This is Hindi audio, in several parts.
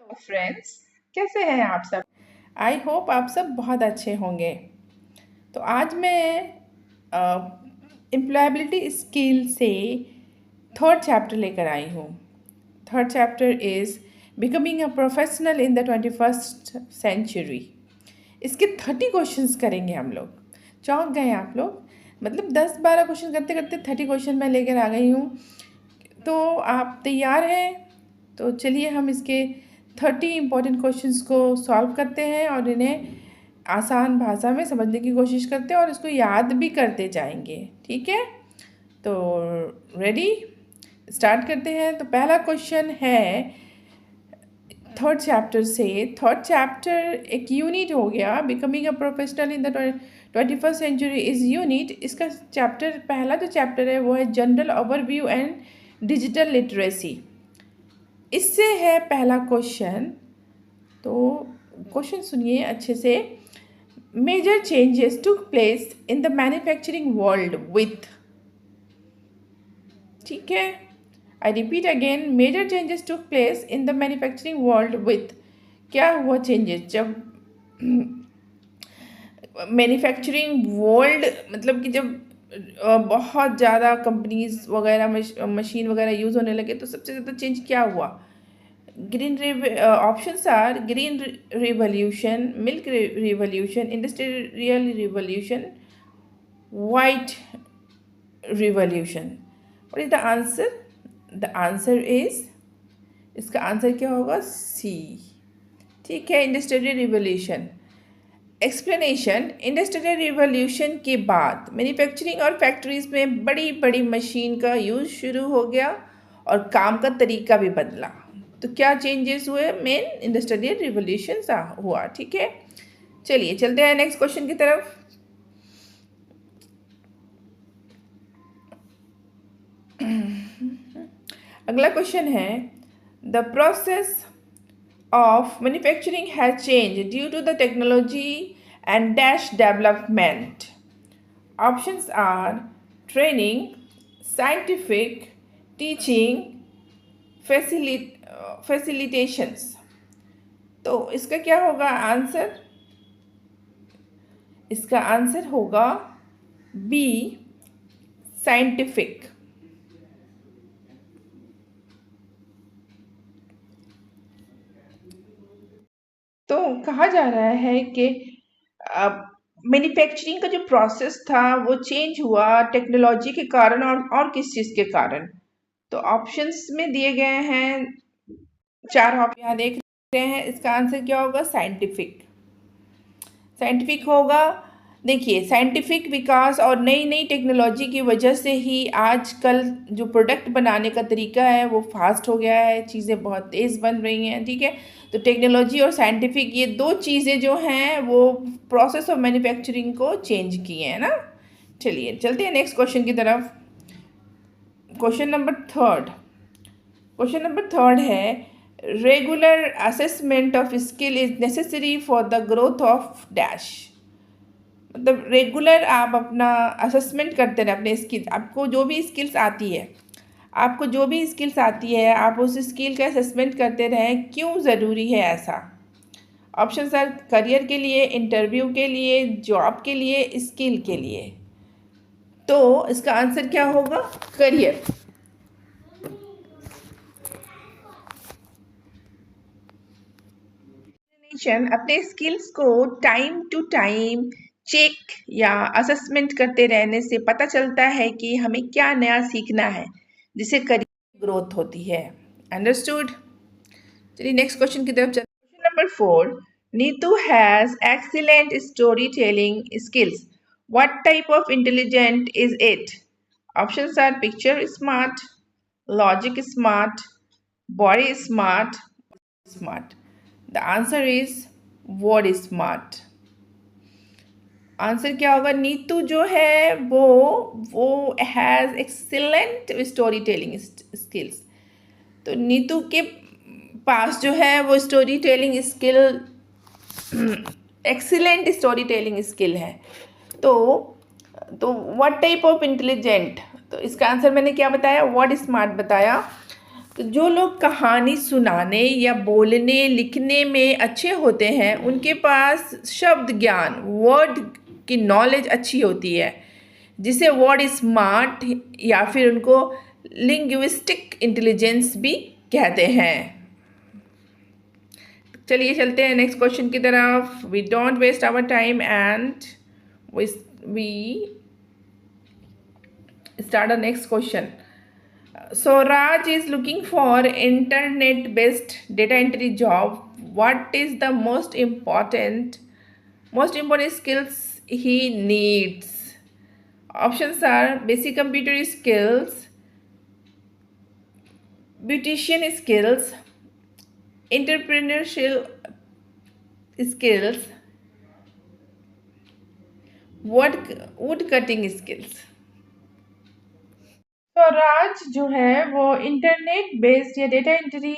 फ्रेंड्स, कैसे हैं आप सब? आई होप आप सब बहुत अच्छे होंगे। तो आज मैं एम्प्लॉयबिलिटी स्किल से थर्ड चैप्टर लेकर आई हूँ। Third chapter is becoming a professional in the 21st century. इसके 30 क्वेश्चंस करेंगे हम लोग। चौंक गए आप लोग? मतलब 10-12 क्वेश्चन करते करते 30 क्वेश्चन मैं लेकर आ गई हूँ। तो आप तैयार हैं? तो चलिए हम इसके 30 इम्पॉर्टेंट क्वेश्चंस को सॉल्व करते हैं और इन्हें आसान भाषा में समझने की कोशिश करते हैं और इसको याद भी करते जाएंगे। ठीक है? तो रेडी? स्टार्ट करते हैं। तो पहला क्वेश्चन है थर्ड चैप्टर से। थर्ड चैप्टर एक यूनिट हो गया। Becoming a professional in the 21st century is unit. इसका चैप्टर, पहला जो चैप्टर है वो है general overview and digital literacy. इससे है पहला क्वेश्चन। तो क्वेश्चन सुनिए अच्छे से। Major changes took place in the manufacturing world with. ठीक है, I repeat again, major changes took place in the manufacturing world with. क्या हुआ चेंजेस जब मैन्युफैक्चरिंग वर्ल्ड, मतलब कि जब बहुत ज़्यादा कंपनीज वगैरह मशीन वगैरह यूज़ होने लगे, तो सबसे ज़्यादा चेंज क्या हुआ? Green options are green revolution, milk revolution, industrial revolution, white revolution. What is the answer? The answer is, इसका आंसर क्या होगा? सी। ठीक है, industrial revolution. Explanation, industrial revolution के बाद मैन्युफैक्चरिंग और फैक्ट्रीज में बड़ी बड़ी मशीन का यूज़ शुरू हो गया और काम का तरीका भी बदला। तो क्या चेंजेस हुए? मेन इंडस्ट्रियल रिवॉल्यूशन हुआ। ठीक है, चलिए चलते हैं नेक्स्ट क्वेश्चन की तरफ। अगला क्वेश्चन है, the process of manufacturing has changed due to the technology and dash development. Options are training, scientific, teaching, facilitations. तो इसका क्या होगा आंसर? इसका आंसर होगा बी, साइंटिफिक। तो कहा जा रहा है कि मैन्युफैक्चरिंग का जो प्रोसेस था वो चेंज हुआ टेक्नोलॉजी के कारण और किस चीज़ के कारण। तो ऑप्शंस में दिए गए हैं, 4 ऑप्शन यहाँ देख रहे हैं। इसका आंसर क्या होगा? साइंटिफिक। साइंटिफिक होगा। देखिए, साइंटिफिक विकास और नई नई टेक्नोलॉजी की वजह से ही आजकल जो प्रोडक्ट बनाने का तरीका है वो फास्ट हो गया है, चीज़ें बहुत तेज़ बन रही हैं। ठीक है, तो टेक्नोलॉजी और साइंटिफिक, ये दो चीज़ें जो हैं वो प्रोसेस ऑफ मैन्युफैक्चरिंग को चेंज किए हैं ना। चलिए चलते हैं नेक्स्ट क्वेश्चन की तरफ। क्वेश्चन नंबर थर्ड है, regular assessment of skill is necessary for the growth of dash. मतलब रेगुलर आप अपना असेसमेंट करते रहें अपने स्किल, आपको जो भी स्किल्स आती है आप उस स्किल का असेसमेंट करते रहें। क्यों ज़रूरी है ऐसा? ऑप्शन आर करियर के लिए, इंटरव्यू के लिए, जॉब के लिए, स्किल के लिए। तो इसका आंसर क्या होगा? करियर। अपने स्किल्स को टाइम टू टाइम चेक या असेसमेंट करते रहने से पता चलता है कि हमें क्या नया सीखना है, जिससे करियर ग्रोथ होती है। अंडरस्टूड? चलिए नेक्स्ट क्वेश्चन की तरफ चलते हैं। Question number 4, Neetu has excellent story telling skills. What type of intelligent is it? Options are picture smart, logic smart, body smart. The answer is word smart. Answer क्या होगा? नीतू जो है वो has excellent story telling skills. तो नीतू के पास जो है वो story telling skill, excellent story telling skill है। तो व्हाट टाइप ऑफ इंटेलिजेंट, तो इसका आंसर मैंने क्या बताया? वर्ड स्मार्ट बताया। तो जो लोग कहानी सुनाने या बोलने लिखने में अच्छे होते हैं उनके पास शब्द ज्ञान, वर्ड की नॉलेज अच्छी होती है, जिसे वर्ड स्मार्ट या फिर उनको लिंग्विस्टिक इंटेलिजेंस भी कहते हैं। चलिए चलते हैं नेक्स्ट क्वेश्चन की तरफ। We don't waste our time and we start the next question. So Raj is looking for internet-based data entry job. What is the most important skills he needs? Options are basic computer skills, beautician skills, entrepreneurial skills, wood cutting skills. तो राज जो है वो इंटरनेट बेस्ड या डेटा एंट्री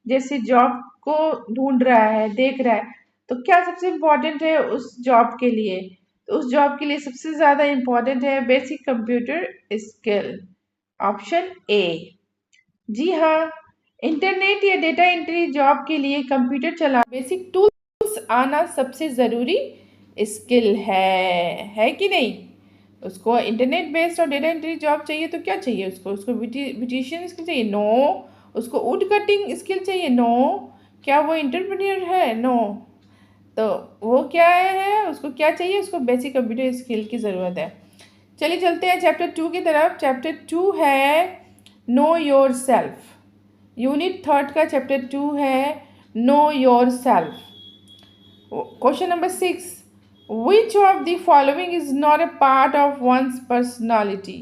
जैसी जॉब को ढूंढ रहा है, देख रहा है। तो क्या सबसे इम्पोर्टेंट है उस जॉब के लिए? तो उस जॉब के लिए सबसे ज़्यादा इम्पोर्टेंट है basic computer skill, option A. जी हाँ, इंटरनेट या डेटा एंट्री जॉब के लिए कंप्यूटर चला बेसिक टूल्स आना सबसे ज़रूरी स्किल है कि नहीं? उसको इंटरनेट बेस्ड और डेटा एंट्री जॉब चाहिए तो क्या चाहिए उसको ब्यूटिशियन स्किल चाहिए? नो। उसको वुड कटिंग स्किल चाहिए? नो। क्या वो एंटरप्रेन्योर है? नो। तो वो क्या है, उसको क्या चाहिए? उसको बेसिक कंप्यूटर स्किल की ज़रूरत है। चलिए चलते हैं चैप्टर 2 की तरफ। चैप्टर 2 है नो योर सेल्फ। यूनिट 3 का चैप्टर 2 है know your self. Question number 6, Which of the following is not a part of one's personality?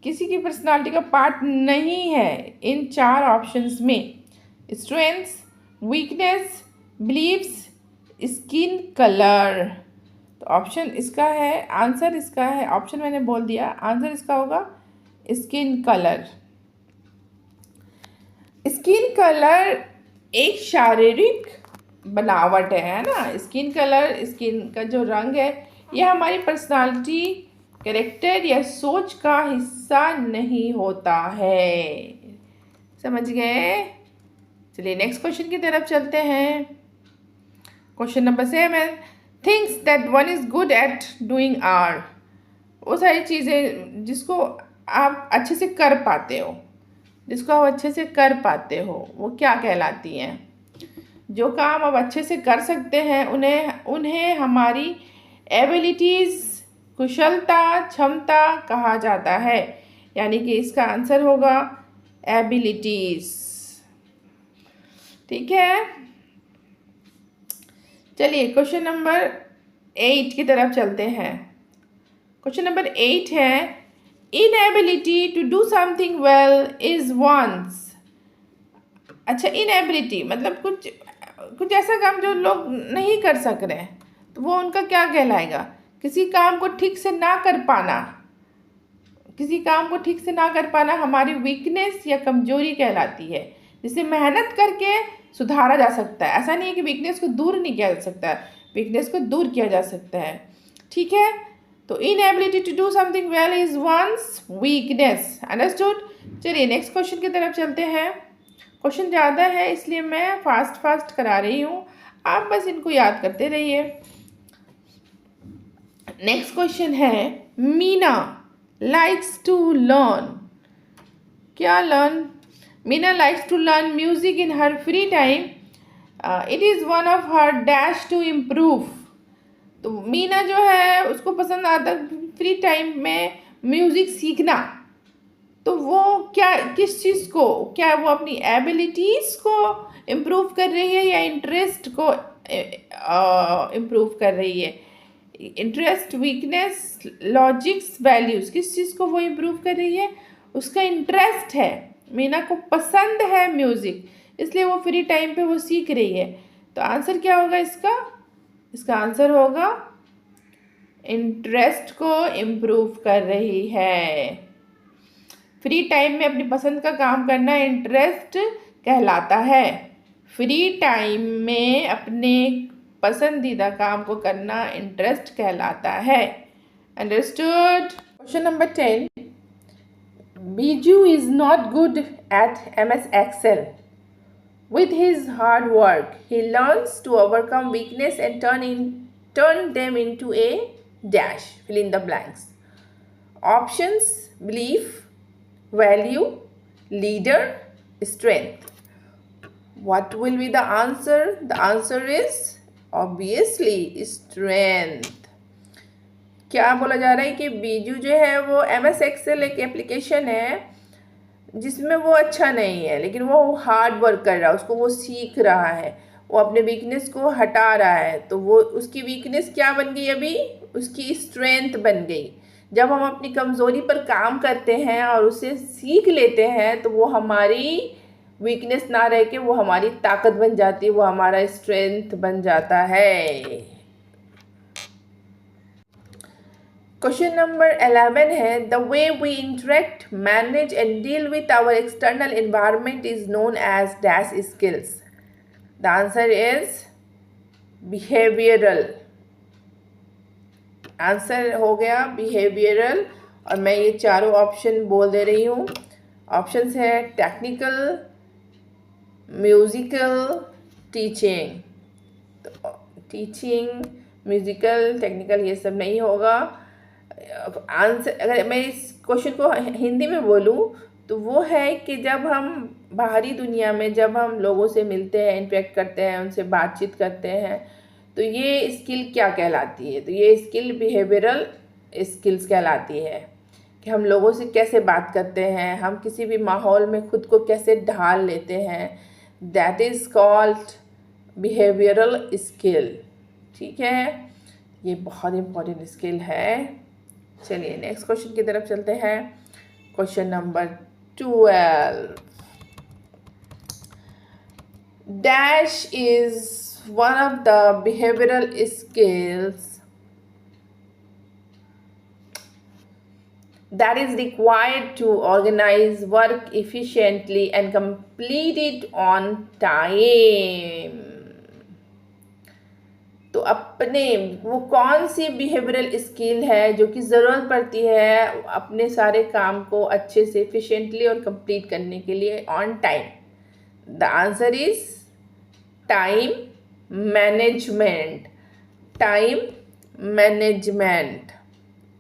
किसी की पर्सनालिटी का पार्ट नहीं है इन 4 ऑप्शंस में। Strengths, weakness, believes, skin colour. तो ऑप्शन इसका है, आंसर इसका है, ऑप्शन मैंने बोल दिया, आंसर इसका होगा स्किन कलर। स्किन कलर एक शारीरिक बनावट है ना। स्किन कलर, स्किन का जो रंग है, यह हमारी पर्सनालिटी, कैरेक्टर या सोच का हिस्सा नहीं होता है। समझ गए? चलिए नेक्स्ट क्वेश्चन की तरफ चलते हैं। Question number 7, things that one is good at doing are. वो सारी चीज़ें जिसको आप अच्छे से कर पाते हो, वो क्या कहलाती हैं? जो काम आप अच्छे से कर सकते हैं उन्हें हमारी एबिलिटीज़, कुशलता, क्षमता कहा जाता है। यानी कि इसका आंसर होगा एबिलिटीज़। ठीक है, चलिए क्वेश्चन नंबर 8 की तरफ चलते हैं। क्वेश्चन नंबर 8 है inability to do something well is one's. अच्छा, इनएबिलिटी मतलब कुछ ऐसा काम जो लोग नहीं कर सक रहे हैं, तो वो उनका क्या कहलाएगा? किसी काम को ठीक से ना कर पाना हमारी वीकनेस या कमजोरी कहलाती है, जिसे मेहनत करके सुधारा जा सकता है। ऐसा नहीं है कि वीकनेस को दूर नहीं किया जा सकता, वीकनेस को दूर किया जा सकता है। ठीक है, तो inability to do something well is one's weakness. Understood? चलिए नेक्स्ट क्वेश्चन की तरफ चलते हैं। क्वेश्चन ज़्यादा है इसलिए मैं फास्ट करा रही हूँ, आप बस इनको याद करते रहिए। नेक्स्ट क्वेश्चन है मीना लाइक्स टू लर्न। क्या learn? Meena likes to learn music in her free time. It is one of her dash to improve. तो मीना जो है उसको पसंद आता फ्री टाइम में म्यूज़िक सीखना। तो वो किस चीज़ को, क्या वो अपनी एबिलिटीज़ को इम्प्रूव कर रही है या इंटरेस्ट को इम्प्रूव कर रही है? इंटरेस्ट, वीकनेस, लॉजिक्स, वैल्यूज़, किस चीज़ को वो इम्प्रूव कर रही है? उसका इंटरेस्ट है, मीना को पसंद है म्यूज़िक, इसलिए वो फ्री टाइम पे वो सीख रही है। तो आंसर क्या होगा इसका आंसर होगा इंटरेस्ट को इम्प्रूव कर रही है। फ्री टाइम में अपनी पसंद का काम करना इंटरेस्ट कहलाता है। फ्री टाइम में अपने पसंदीदा काम को करना इंटरेस्ट कहलाता है। Understood? Question number 10, Biju is not good at MS Excel. With his hard work, he learns to overcome weakness and turn them into a dash. Fill in the blanks. Options: belief, value, leader, strength. What will be the answer? The answer is obviously strength. क्या बोला जा रहा है कि बीजू जो है वो MS Excel एक एप्लीकेशन है जिसमें वो अच्छा नहीं है, लेकिन वो हार्ड वर्क कर रहा है, उसको वो सीख रहा है, वो अपने वीकनेस को हटा रहा है, तो वो उसकी वीकनेस क्या बन गई, अभी उसकी स्ट्रेंथ बन गई। जब हम अपनी कमज़ोरी पर काम करते हैं और उसे सीख लेते हैं तो वो हमारी वीकनेस ना रह के वो हमारी ताकत बन जाती है, वो हमारा स्ट्रेंथ बन जाता है। क्वेश्चन नंबर 11 है, the way we interact, manage and deal with our external environment is known as dash skills. The answer is behavioural. Answer हो गया बिहेवियरल, और मैं ये चारों ऑप्शन बोल दे रही हूँ। ऑप्शंस है टेक्निकल, म्यूज़िकल, टीचिंग। तो टीचिंग, म्यूज़िकल, टेक्निकल ये सब नहीं होगा। आंसर अगर मैं इस क्वेश्चन को हिंदी में बोलूँ तो वो है कि जब हम बाहरी दुनिया में जब हम लोगों से मिलते हैं, इंटरेक्ट करते हैं, उनसे बातचीत करते हैं, तो ये स्किल क्या कहलाती है? तो ये स्किल बिहेवियरल स्किल्स कहलाती है कि हम लोगों से कैसे बात करते हैं, हम किसी भी माहौल में खुद को कैसे ढाल लेते हैं, that is called behavioural skill. ठीक है, ये बहुत इम्पोर्टेंट स्किल है। चलिए नेक्स्ट क्वेश्चन की तरफ चलते हैं। Question number 12, dash is one of the behavioural skills that is required to organize work efficiently and complete it on time। तो अपने वो कौन सी बिहेवियरल स्किल है जो कि ज़रूरत पड़ती है अपने सारे काम को अच्छे से एफिशिएंटली और कंप्लीट करने के लिए on time? The answer is time management. Time management,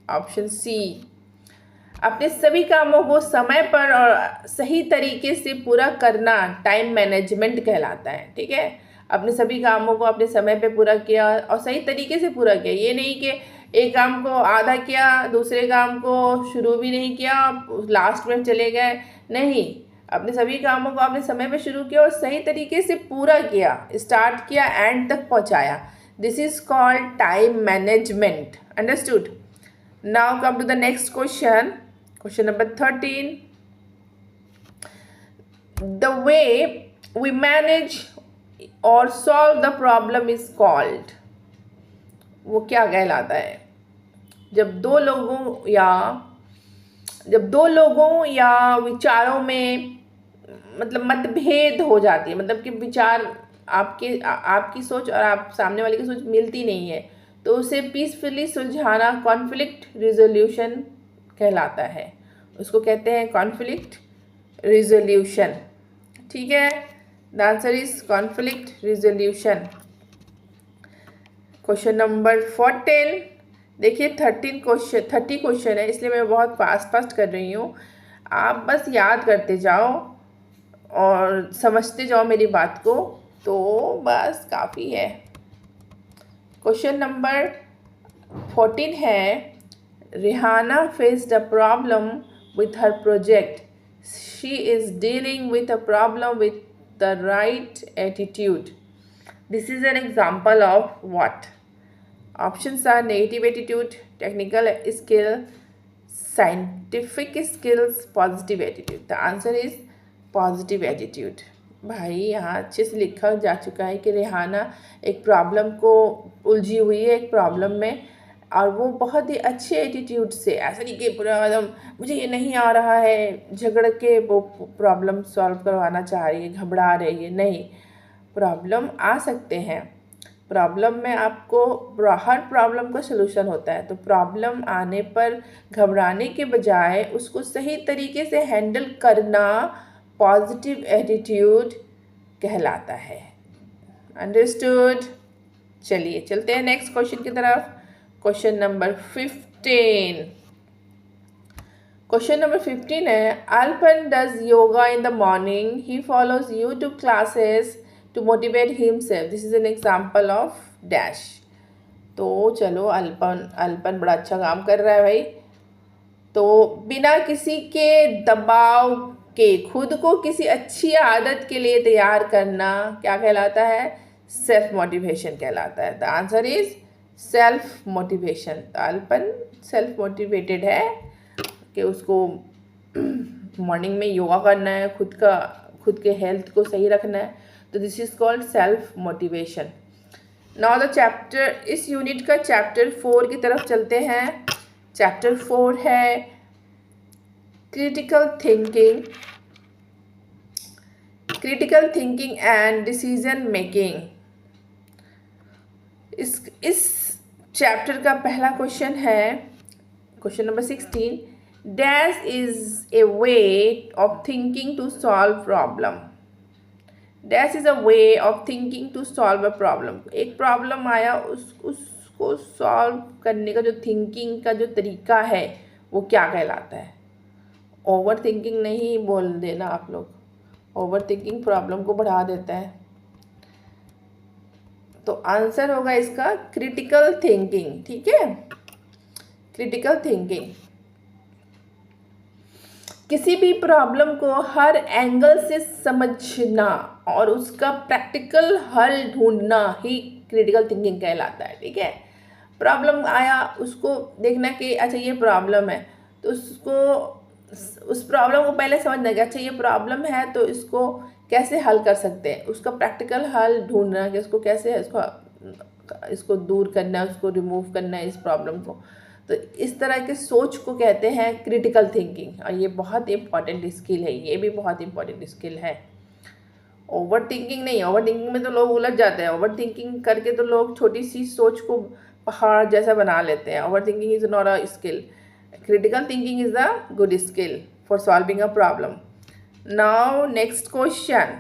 option C. अपने सभी कामों को समय पर और सही तरीके से पूरा करना टाइम मैनेजमेंट कहलाता है। ठीक है, अपने सभी कामों को अपने समय पे पूरा किया और सही तरीके से पूरा किया। ये नहीं कि एक काम को आधा किया, दूसरे काम को शुरू भी नहीं किया, लास्ट में चले गए। नहीं, अपने सभी कामों को अपने समय पे शुरू किया और सही तरीके से पूरा किया, स्टार्ट किया, एंड तक पहुंचाया। This is called time management. Understood? Now come to the next question, question number 13। The way we manage और solve the problem is called, वो क्या कहलाता है? जब दो लोगों या विचारों में मतलब मतभेद हो जाती है, मतलब कि विचार आपकी सोच और आप सामने वाले की सोच मिलती नहीं है, तो उसे पीसफुली सुलझाना कॉन्फ्लिक्ट रिजोल्यूशन कहलाता है। उसको कहते हैं कॉन्फ्लिक्ट रिजोल्यूशन। ठीक है, the answer is conflict resolution. Question number 14। देखिए 30 क्वेश्चन है, इसलिए मैं बहुत फास्ट कर रही हूँ। आप बस याद करते जाओ और समझते जाओ मेरी बात को, तो बस काफ़ी है। क्वेश्चन नंबर 14 है, Rihanna faced a problem with her project. She is dealing with a problem with the right attitude. This is an example of what? Options are negative attitude, technical skill, scientific skills, positive attitude. The answer is positive attitude. भाई यहाँ अच्छे से लिखा जा चुका है कि रिहाना एक प्रॉब्लम को उलझी हुई है एक प्रॉब्लम में, और वो बहुत ही अच्छे एटीट्यूड से, ऐसा नहीं कि पूरा एकदम मुझे ये नहीं आ रहा है झगड़ के वो प्रॉब्लम सॉल्व करवाना चाह रही है, घबरा रही है। नहीं, प्रॉब्लम आ सकते हैं प्रॉब्लम में आपको हर प्रॉब्लम का सलूशन होता है, तो प्रॉब्लम आने पर घबराने के बजाय उसको सही तरीके से हैंडल करना पॉजिटिव एटीट्यूड कहलाता है। अंडरस्टूड? चलिए चलते हैं नेक्स्ट क्वेश्चन की तरफ। Question number 15। क्वेश्चन नंबर 15 है, Alpan does yoga in the morning, he follows YouTube classes to motivate himself, this is an example of dash. तो चलो, अल्पन बड़ा अच्छा काम कर रहा है भाई। तो बिना किसी के दबाव के खुद को किसी अच्छी आदत के लिए तैयार करना क्या कहलाता है? सेल्फ मोटिवेशन कहलाता है। The answer is self motivation. Alapan self motivated है कि उसको मॉर्निंग में योगा करना है, खुद के हेल्थ को सही रखना है, तो this is called self motivation. Now the chapter, इस यूनिट का चैप्टर 4 की तरफ चलते हैं। चैप्टर 4 है critical thinking and decision making. इस चैप्टर का पहला क्वेश्चन है, question number 16, dash is a way of thinking to solve problem. Dash is a way of thinking to solve a problem. एक प्रॉब्लम आया, उसको सॉल्व करने का जो थिंकिंग का जो तरीका है वो क्या कहलाता है? ओवर थिंकिंग नहीं बोल देना आप लोग, ओवर थिंकिंग प्रॉब्लम को बढ़ा देता है। तो आंसर होगा इसका क्रिटिकल थिंकिंग। ठीक है, क्रिटिकल थिंकिंग किसी भी प्रॉब्लम को हर एंगल से समझना और उसका प्रैक्टिकल हल ढूंढना ही क्रिटिकल थिंकिंग कहलाता है। ठीक है, प्रॉब्लम आया, उसको देखना कि अच्छा ये प्रॉब्लम है, तो उस प्रॉब्लम को पहले समझना कि अच्छा ये प्रॉब्लम है, तो इसको कैसे हल कर सकते हैं, उसका प्रैक्टिकल हल ढूंढना कि उसको कैसे इसको दूर करना है, उसको रिमूव करना है इस प्रॉब्लम को। तो इस तरह के सोच को कहते हैं क्रिटिकल थिंकिंग, और ये बहुत इंपॉर्टेंट स्किल है, ये भी बहुत इंपॉर्टेंट स्किल है। ओवर थिंकिंग नहीं, ओवर थिंकिंग में तो लोग उलझ जाते हैं। ओवर थिंकिंग करके तो लोग छोटी सी सोच को पहाड़ जैसा बना लेते हैं। Over thinking is not a skill. Critical thinking is a good skill for solving a problem. Now next question,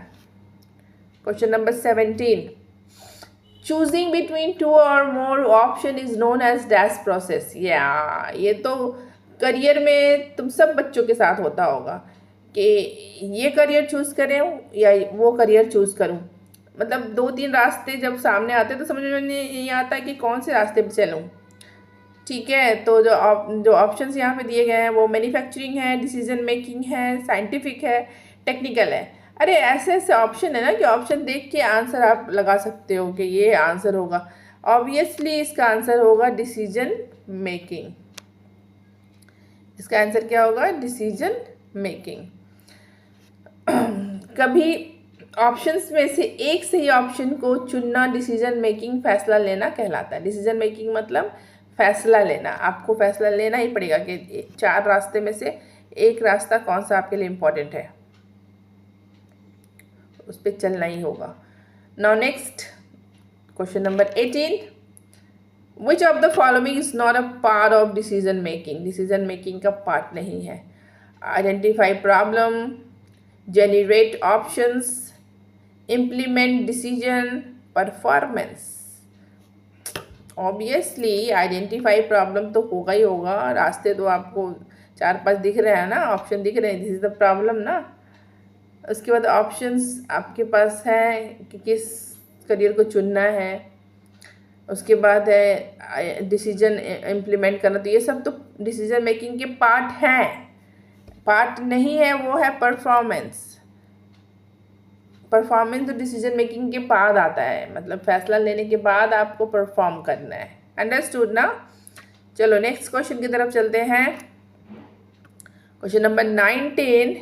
question number 17, choosing between 2 और more option is known as dash process. या ये तो करियर में तुम सब बच्चों के साथ होता होगा कि ये करियर चूज़ करें या वो करियर चूज़ करूं। मतलब 2-3 रास्ते जब सामने आते तो समझ में नहीं आता कि कौन से रास्ते पर चलूं। ठीक है, तो जो ऑप्शंस यहाँ पे दिए गए हैं वो मैन्युफैक्चरिंग है, डिसीजन मेकिंग है, साइंटिफिक है, टेक्निकल है। अरे ऐसे ऐसे ऑप्शन है ना कि ऑप्शन देख के आंसर आप लगा सकते हो कि ये आंसर होगा। ऑब्वियसली इसका आंसर होगा डिसीजन मेकिंग। इसका आंसर क्या होगा? Decision making. कभी ऑप्शंस में से एक सही ऑप्शन को चुनना डिसीजन मेकिंग, फैसला लेना कहलाता है। डिसीजन मेकिंग मतलब फैसला लेना, आपको फैसला लेना ही पड़ेगा कि 4 रास्ते में से एक रास्ता कौन सा आपके लिए इम्पोर्टेंट है, उस पर चलना ही होगा। Now next question number 18, which of the following is not a part of decision making. Decision making का पार्ट नहीं है। Identify problem, generate options, implement decision, performance. Obviously identify problem तो होगा ही होगा। रास्ते तो आपको 4-5 दिख रहे हैं ना, ऑप्शन दिख रहे हैं, दिस इज द प्रॉब्लम ना। उसके बाद ऑप्शंस आपके पास हैं कि किस करियर को चुनना है। उसके बाद है डिसीजन इम्प्लीमेंट करना। तो ये सब तो डिसीजन मेकिंग के पार्ट हैं। पार्ट नहीं है वो है परफॉर्मेंस। परफॉर्मेंस तो डिसीजन मेकिंग के बाद आता है, मतलब फैसला लेने के बाद आपको परफॉर्म करना है। अंडरस्टूड ना? चलो नेक्स्ट क्वेश्चन की तरफ चलते हैं। Question number 19,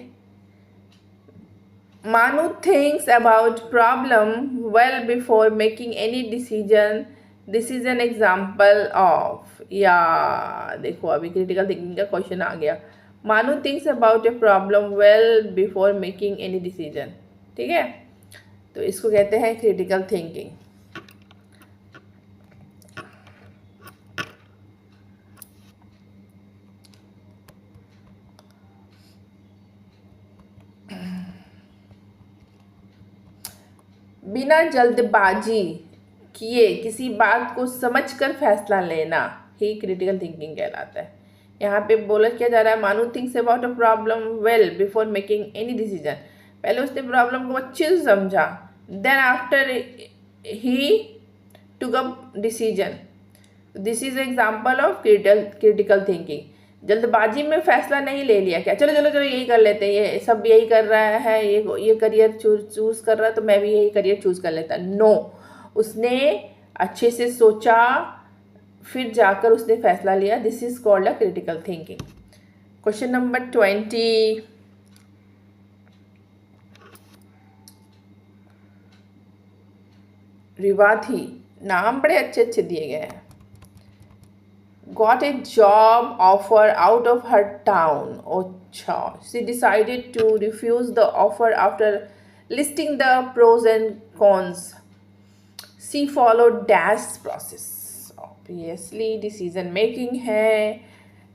Manu thinks about problem well before making any decision. This is an example of, या देखो अभी क्रिटिकल थिंकिंग का क्वेश्चन आ गया। मानू thinks about a problem well before making any decision. ठीक है, तो इसको कहते हैं क्रिटिकल थिंकिंग। बिना जल्दबाजी किए किसी बात को समझकर फैसला लेना ही क्रिटिकल थिंकिंग कहलाता है। यहाँ पे बोला क्या जा रहा है, Manu thinks about a problem well before making any decision. पहले उसने प्रॉब्लम को अच्छे से समझा, then after he took a decision. This is example of critical thinking. जल्दबाजी में फैसला नहीं ले लिया, क्या चलो चलो चलो यही कर लेते हैं, ये सब यही कर रहा है, ये करियर चूज कर रहा है तो मैं भी यही करियर चूज कर लेता। नो, उसने अच्छे से सोचा फिर जाकर उसने फैसला लिया। This is called a critical thinking. Question number 20, रिवाथी, नाम बड़े अच्छे अच्छे दिए गए हैं। Got a job offer out of her town. अच्छा, she decided to refuse the offer after listing the pros and cons. She followed dash process. Obviously decision making है,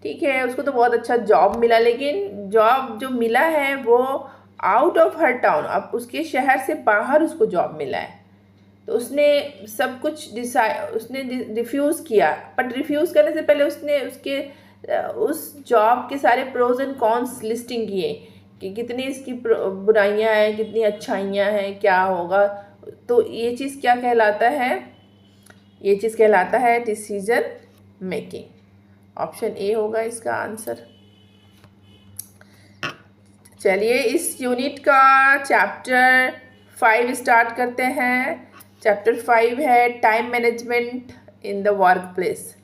ठीक है। उसको तो बहुत अच्छा जॉब मिला, लेकिन जॉब जो मिला है वो आउट ऑफ हर टाउन, अब उसके शहर से बाहर उसको जॉब मिला है। तो उसने सब कुछ उसने रिफ्यूज़ किया, बट रिफ्यूज़ करने से पहले उसने उस जॉब के सारे प्रोज एंड कॉन्स लिस्टिंग किए कि कितनी इसकी बुराइयां हैं, कितनी अच्छाइयां हैं, क्या होगा। तो ये चीज़ क्या कहलाता है, ये चीज़ कहलाता है डिसीजन मेकिंग। ऑप्शन ए होगा इसका आंसर। चलिए इस यूनिट का चैप्टर 5 स्टार्ट करते हैं। चैप्टर 5 है time management in the work place.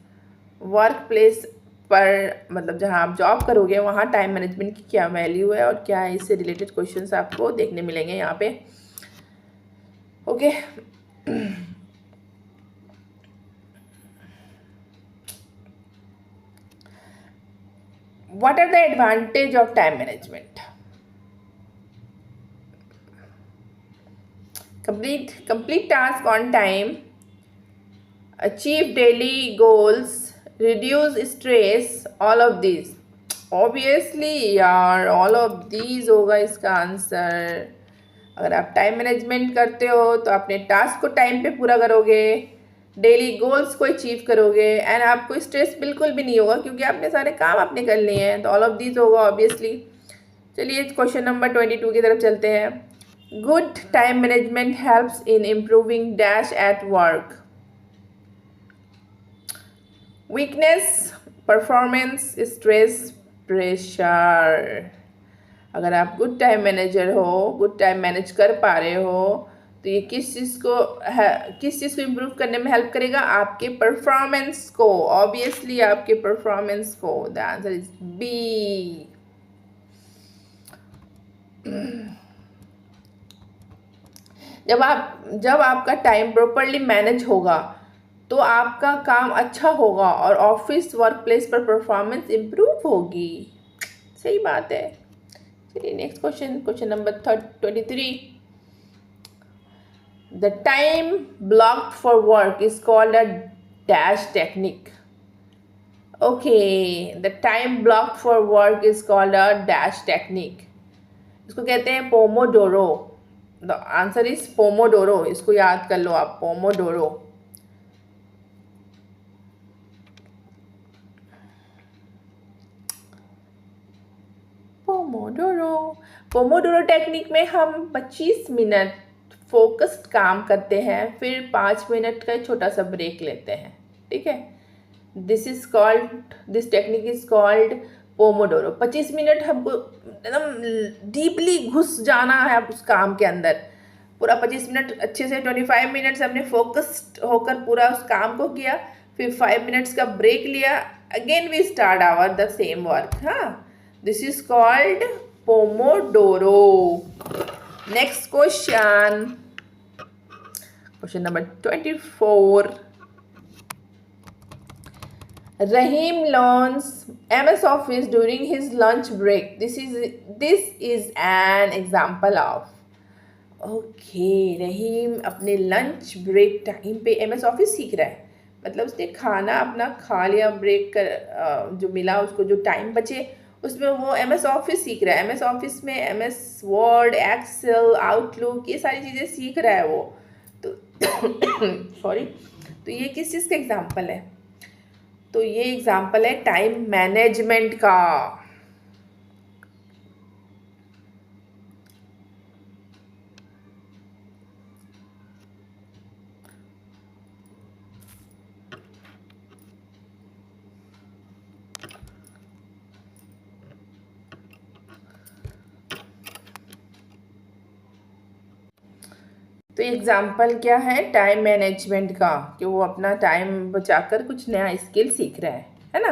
Work place पर मतलब जहाँ आप जॉब करोगे वहाँ टाइम मैनेजमेंट की क्या वैल्यू है और क्या है, इससे रिलेटेड क्वेश्चंस आपको देखने मिलेंगे यहाँ पे। Okay, what are the advantage of time management? complete task on time, achieve daily goals, reduce stress, all of these। obviously यार all of these होगा इसका आंसर। अगर आप टाइम मैनेजमेंट करते हो तो अपने टास्क को टाइम पे पूरा करोगे, डेली गोल्स को अचीव करोगे, एंड आपको स्ट्रेस बिल्कुल भी नहीं होगा क्योंकि आपने सारे काम आपने कर लिए हैं। तो ऑल ऑफ दीज होगा ऑब्वियसली। चलिए क्वेश्चन नंबर 22 की तरफ चलते हैं। Good time management helps in improving dash at work. Weakness, performance, stress, pressure। अगर आप गुड टाइम मैनेजर हो, गुड टाइम मैनेज कर पा रहे हो, तो ये किस चीज़ को इम्प्रूव करने में हेल्प करेगा? आपके परफॉर्मेंस को, ऑब्वियसली आपके परफॉर्मेंस को। The answer is B. जब आपका टाइम प्रॉपरली मैनेज होगा तो आपका काम अच्छा होगा और ऑफिस वर्क प्लेस पर परफॉर्मेंस इम्प्रूव होगी। सही बात है। चलिए next question number 23। The time blocked for work is called a dash technique. Okay, the time blocked for work is called a dash technique. इसको कहते हैं Pomodoro. The answer is Pomodoro. इसको याद कर लो आप, पोमोडोरो। पोमोडोरो टेक्निक में हम 25 मिनट फोकस्ड काम करते हैं, फिर 5 मिनट का छोटा सा ब्रेक लेते हैं, ठीक है। This technique is called Pomodoro. 25 minute हमको एकदम डीपली घुस जाना है उस काम के अंदर। पूरा 25 मिनट अच्छे से, 25 मिनट्स हमने फोकस्ड होकर पूरा उस काम को किया, फिर 5 मिनट्स का ब्रेक लिया, again we start our the same work. हाँ, this is called pomodoro. Next question number 24। Rahim learns MS Office during his lunch break. This is an example of। रहीम अपने लंच ब्रेक टाइम पे MS Office सीख रहा है। मतलब उसने खाना अपना खा लिया, ब्रेक कर जो मिला उसको, जो टाइम बचे उसमें वो MS Office सीख रहा है। MS Office में MS Word, Excel, Outlook, ये सारी चीज़ें सीख रहा है वो। सॉरी। तो ये किस चीज़ का एग्जाम्पल है? तो ये एग्जाम्पल है टाइम मैनेजमेंट का। तो एग्जाम्पल क्या है टाइम मैनेजमेंट का, कि वो अपना टाइम बचाकर कुछ नया स्किल सीख रहा है ना।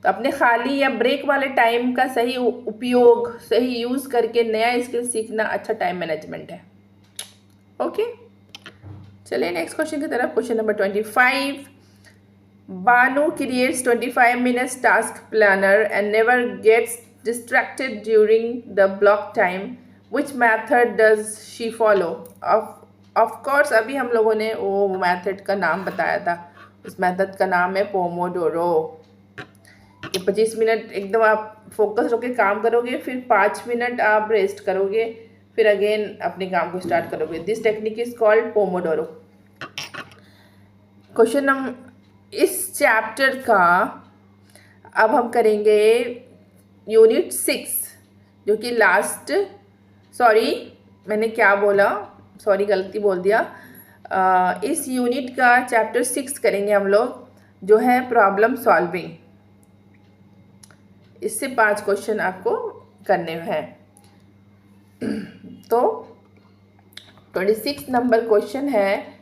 तो अपने खाली या ब्रेक वाले टाइम का सही उपयोग, सही यूज़ करके नया स्किल सीखना अच्छा टाइम मैनेजमेंट है। ओके, चलिए नेक्स्ट क्वेश्चन की तरफ। Question number 25। Banu creates 25 minutes task planner and never gets distracted during the block time. Which method does she follow? Of course अभी हम लोगों ने वो मेथड का नाम बताया था। उस मेथड का नाम है पोमोडोरो। ये 25 मिनट एकदम आप फोकस होकर काम करोगे, फिर 5 मिनट आप रेस्ट करोगे, फिर अगेन अपने काम को स्टार्ट करोगे। This technique is called Pomodoro. Question number इस चैप्टर का अब हम करेंगे यूनिट 6, जो कि लास्ट, सॉरी मैंने क्या बोला, सॉरी गलती बोल दिया। इस यूनिट का चैप्टर 6 करेंगे हम लोग, जो है प्रॉब्लम सॉल्विंग। इससे 5 क्वेश्चन आपको करने हैं। तो 26 नंबर क्वेश्चन है,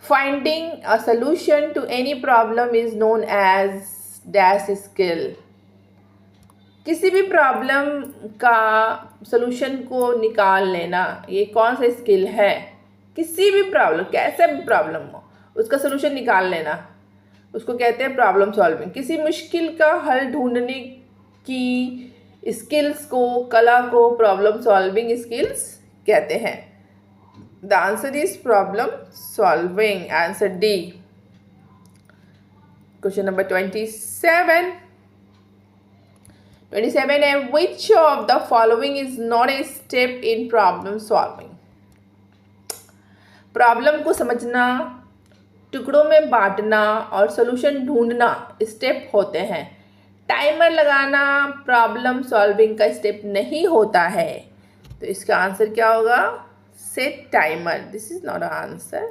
finding a solution to any problem is known as dash skill. किसी भी प्रॉब्लम का सोल्यूशन को निकाल लेना, ये कौन सा स्किल है? किसी भी प्रॉब्लम, कैसा भी प्रॉब्लम हो, उसका सोल्यूशन निकाल लेना, उसको कहते हैं प्रॉब्लम सॉल्विंग। किसी मुश्किल का हल ढूंढने की स्किल्स को, कला को प्रॉब्लम सॉल्विंग स्किल्स कहते हैं। The answer is problem solving. Answer D. Question number 27. 27 है, which of the following is not a step in problem solving? Problem को समझना, टुकड़ों में बांटना और सॉल्यूशन ढूंढना स्टेप होते हैं। टाइमर लगाना प्रॉब्लम सॉल्विंग का स्टेप नहीं होता है। तो इसका आंसर क्या होगा? Set timer. This is not answer.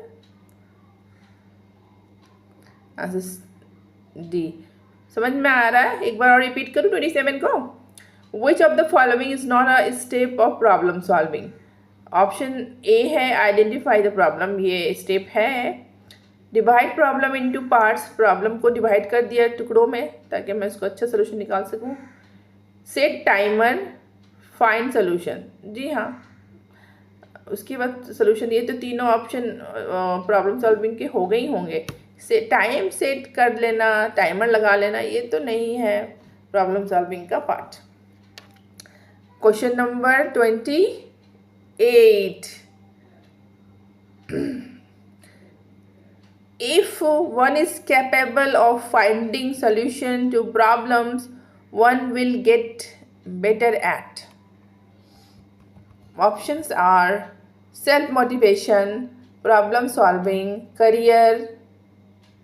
Answer D. समझ में आ रहा है? एक बार और रिपीट करूँ 27 को। Which of the following is not a step of problem solving? Option A है आइडेंटिफाई द प्रॉब्लम, ये स्टेप है। Divide problem into parts, problem को डिवाइड कर दिया टुकड़ों में ताकि मैं इसको अच्छा सोल्यूशन निकाल सकूं। सेट टाइमर, फाइंड सोल्यूशन, जी हाँ। उसके बाद सोल्यूशन, ये तो तीनों ऑप्शन प्रॉब्लम सॉल्विंग के हो गए ही होंगे। से टाइम सेट कर लेना, टाइमर लगा लेना, ये तो नहीं है प्रॉब्लम सॉल्विंग का part. Question number 28। If one is capable of finding solution to problems, one will get better at. Options are self-motivation, problem solving, career,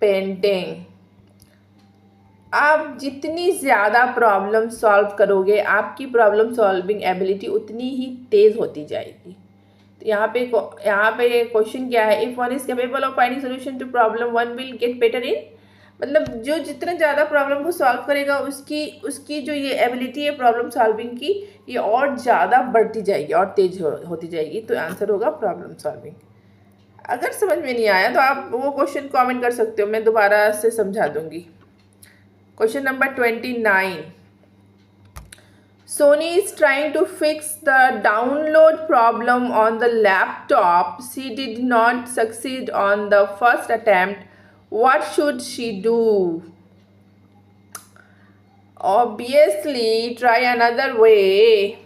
painting. आप जितनी ज़्यादा प्रॉब्लम सॉल्व करोगे, आपकी प्रॉब्लम सॉल्विंग एबिलिटी उतनी ही तेज़ होती जाएगी। तो यहाँ पे क्वेश्चन क्या है? If one is capable of finding solution to problem, one will get better in, मतलब जो जितना ज़्यादा प्रॉब्लम को सॉल्व करेगा उसकी जो ये एबिलिटी है प्रॉब्लम सॉल्विंग की, ये और ज़्यादा बढ़ती जाएगी और तेज होती जाएगी। तो आंसर होगा प्रॉब्लम सॉल्विंग। अगर समझ में नहीं आया तो आप वो क्वेश्चन कमेंट कर सकते हो, मैं दोबारा से समझा दूंगी। Question number 29। Sony is trying to fix the download problem on the laptop. She did not succeed on the first attempt. What should she do? Obviously, try another way.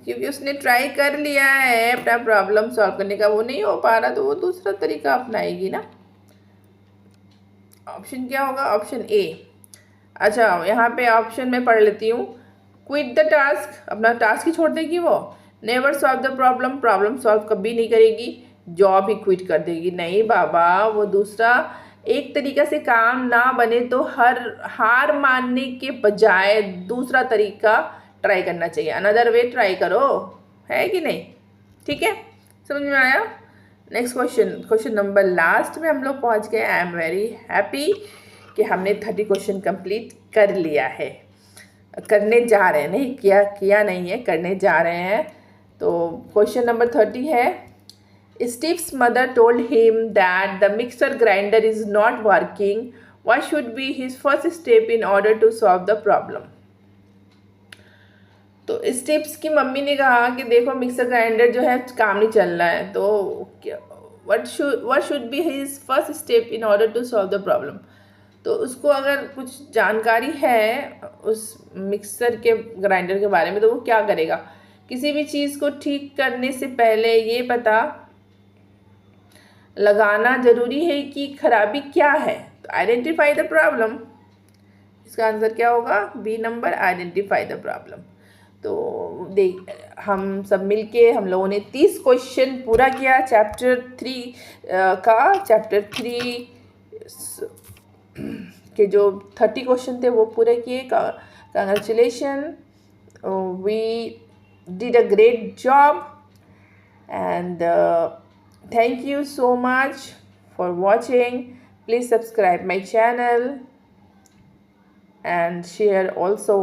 क्योंकि उसने ट्राई कर लिया है अपना प्रॉब्लम सॉल्व करने का, वो नहीं हो पा रहा तो वो दूसरा तरीका अपनाएगी ना। ऑप्शन क्या होगा? Option A. अच्छा, यहाँ पे ऑप्शन में पढ़ लेती हूँ। क्विट द टास्क, अपना टास्क ही छोड़ देगी वो। Never solve the problem, problem solve कभी नहीं करेगी। जॉब ही क्विट कर देगी। नहीं बाबा, वो दूसरा एक तरीका से काम ना बने तो हार मानने के बजाय दूसरा तरीका ट्राई करना चाहिए, अनदर वे ट्राई करो, है कि नहीं? ठीक है, समझ में आया? नेक्स्ट क्वेश्चन नंबर लास्ट में हम लोग पहुंच गए। आई एम वेरी हैप्पी कि हमने 30 क्वेश्चन कंप्लीट कर लिया है, करने जा रहे हैं, नहीं किया नहीं है, करने जा रहे हैं। तो क्वेश्चन नंबर 30 है, Steve's mother told him that the mixer grinder is not working. What should be his first step in order to solve the problem? तो स्टेप्स की मम्मी ने कहा कि देखो मिक्सर ग्राइंडर जो है काम नहीं चल रहा है, तो what should be his first step in order to solve the problem? तो उसको अगर कुछ जानकारी है उस मिक्सर के ग्राइंडर के बारे में तो वो क्या करेगा? किसी भी चीज़ को ठीक करने से पहले ये पता लगाना ज़रूरी है कि खराबी क्या है। तो आइडेंटिफाई द प्रॉब्लम, इसका आंसर क्या होगा? B number, identify the problem. तो देख, हम सब मिलके हम लोगों ने 30 क्वेश्चन पूरा किया चैप्टर 3 का। चैप्टर 3 के जो 30 क्वेश्चन थे वो पूरे किए। Congratulation, we did a great job and thank you so much for watching. Please subscribe my channel and share also.